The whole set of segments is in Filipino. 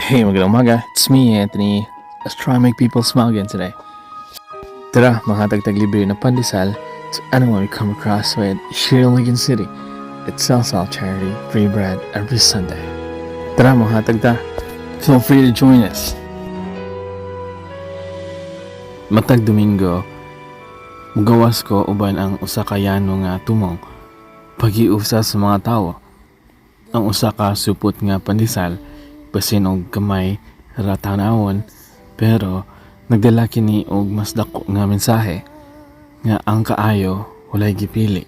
Hey, magandang umaga. It's me, Anthony. Let's try and make people smile again today. Tara, mga tagtaglibre na pandesal to anyone we come across with here in Lincoln City. It sells all charity, free bread every Sunday. Tara, mga tagta. Feel free to join us. Matag Domingo, mugawas ko uban ang usa ka yano nga tumong pag-iusa sa mga tawo. Ang usa ka supot nga pandesal basin og kamay ratanawon, pero nagdala kini og mas dako nga mensahe nga ang kaayo walay gipili.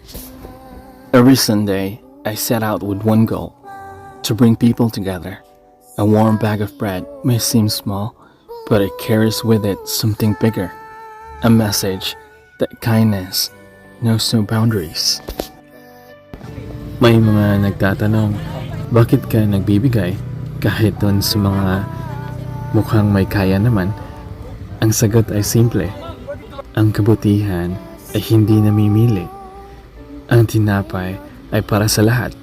Every Sunday, I set out with one goal: to bring people together. A warm bag of bread may seem small, but it carries with it something bigger. A message that kindness knows no boundaries. May mga nagtatanong, bakit ka nagbibigay kahit doon sa mga mukhang may kaya naman? Ang sagot ay simple. Ang kabutihan ay hindi namimili. Ang tinapay ay para sa lahat,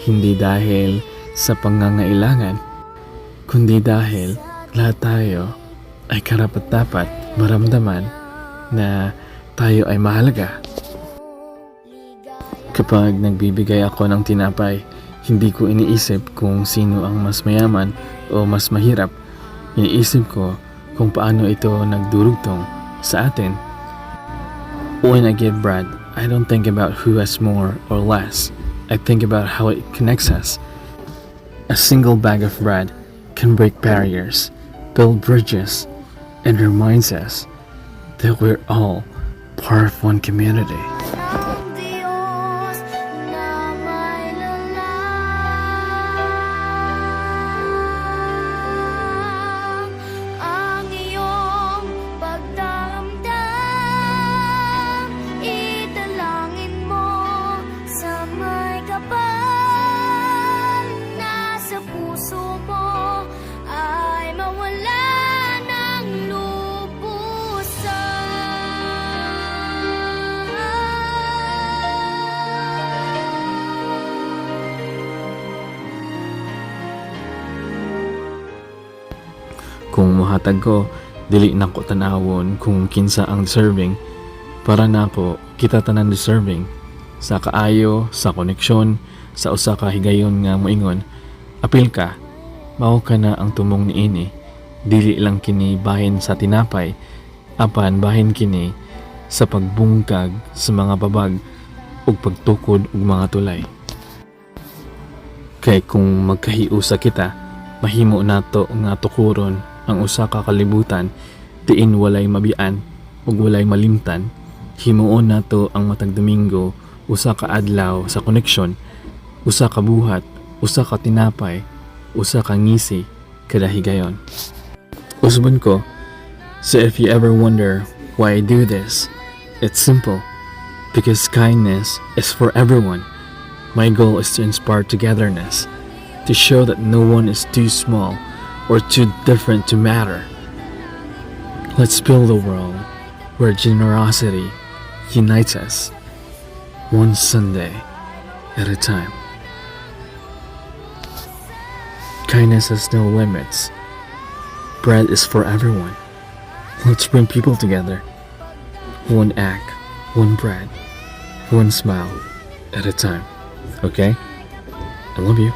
hindi dahil sa pangangailangan, kundi dahil lahat tayo ay karapat-dapat maramdaman na tayo ay mahalaga. Kapag nagbibigay ako ng tinapay, hindi ko iniisip kung sino ang mas mayaman o mas mahirap. Iniisip ko kung paano ito nagdurugtong sa atin. When I give bread, I don't think about who has more or less. I think about how it connects us. A single bag of bread can break barriers, build bridges, and reminds us that we're all part of one community. Kung mahatag ko, dili na ko tanawon kung kinsa ang deserving. Para na ako, kita tanan deserving. Sa kaayo, sa koneksyon, sa usa ka higayon nga moingon, apil ka, mao ka na ang tumong niini. Dili lang kini bahin sa tinapay, apan bahin kini sa pagbungkag sa mga babag ug pagtukod ug mga tulay. Kay kung magkahiusa kita, mahimo nato nga tukuron ang usa ka kalibutan diin walay mabian ug walay malimtan. Himuon nato ang matag Domingo, usa ka adlaw sa koneksyon, usa ka buhat, usa ka tinapay, usa ka ngisi kada higayon. Usbon ko, so if you ever wonder why I do this, it's simple. Because kindness is for everyone. My goal is to inspire togetherness, to show that no one is too small or too different to matter. Let's build a world where generosity unites us, one Sunday at a time. Kindness has no limits. Bread is for everyone. Let's bring people together. One act, one bread, one smile at a time. Okay? I love you.